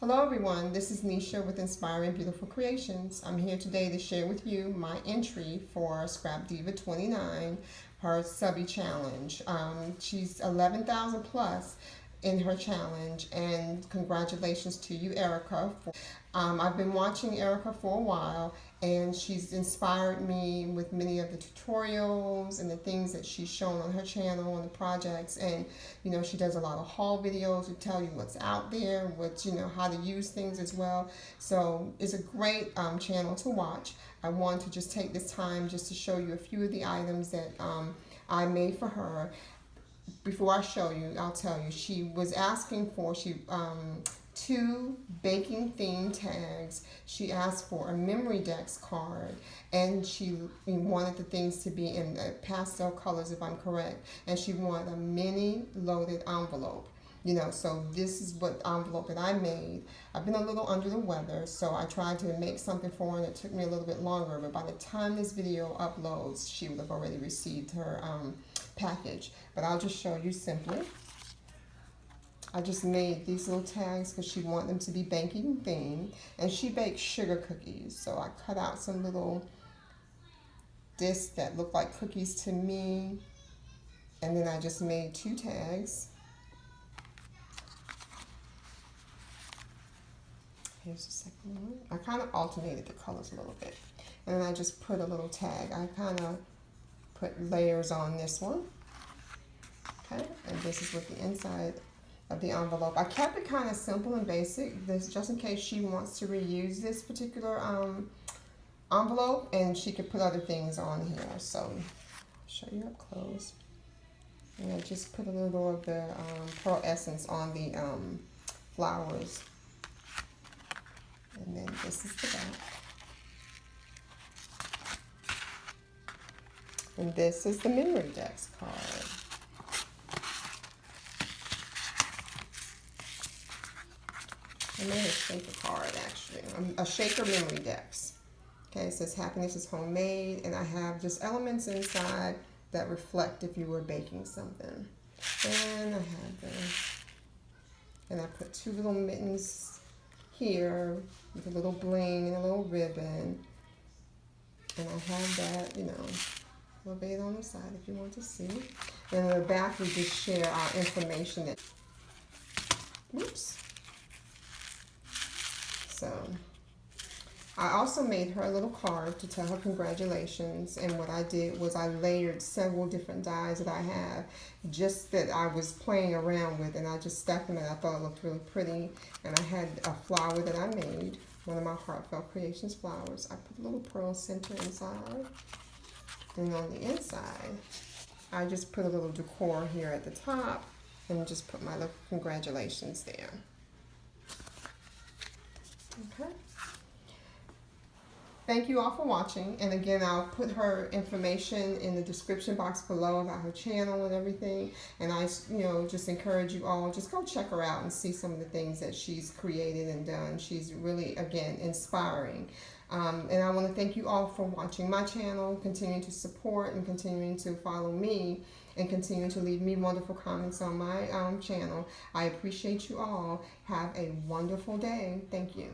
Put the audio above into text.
Hello everyone, this is Nisha with Inspiring Beautiful Creations. I'm here today to share with you my entry for Scrapdiva29, her Subbie challenge. She's 11,000 plus in her challenge, and congratulations to you, Erica. I've been watching Erica for a while, and she's inspired me with many of the tutorials and the things that she's shown on her channel and the projects. And you know, she does a lot of haul videos to tell you what's out there, how to use things as well. So it's a great channel to watch. I want to just take this time just to show you a few of the items that I made for her. Before I show you, I'll tell you, she was asking for 2 baking theme tags. She asked for a memory decks card, and she wanted the things to be in pastel colors, if I'm correct, and she wanted a mini loaded envelope. So this is what envelope that I made. I've been a little under the weather, so I tried to make something for her, and it took me a little bit longer, but by the time this video uploads, she would have already received her package. But I'll just show you simply. I just made these little tags because she wanted them to be baking themed, and she bakes sugar cookies. So I cut out some little discs that look like cookies to me, and then I just made 2 tags. Here's the second one. I kind of alternated the colors a little bit, and then I just put a little tag. I kind of put layers on this one. Okay, and this is what the inside of the envelope. I kept it kind of simple and basic, this just in case she wants to reuse this particular envelope, and she could put other things on here. So I'll show you up close. And I just put a little of the pearl essence on the flowers. And then this is the back. And this is the memory decks card. I made a shaker card, actually. A shaker memory decks. Okay, it says happiness is homemade, and I have just elements inside that reflect if you were baking something. And I have this. And I put 2 little mittens here with a little bling and a little ribbon. And I have that, a little bit on the side if you want to see. And in the back, we just share our information. Oops. So I also made her a little card to tell her congratulations, and what I did was I layered several different dies that I have, just that I was playing around with, and I just stacked them, and I thought it looked really pretty. And I had a flower that I made, one of my Heartfelt Creations flowers. I put a little pearl center inside, and on the inside I just put a little decor here at the top, and just put my little congratulations there. Okay. Thank you all for watching, and again, I'll put her information in the description box below about her channel and everything. And I, just encourage you all, just go check her out and see some of the things that she's created and done. She's really, again, inspiring. And I want to thank you all for watching my channel, continuing to support and continuing to follow me, and continuing to leave me wonderful comments on my channel. I appreciate you all. Have a wonderful day. Thank you.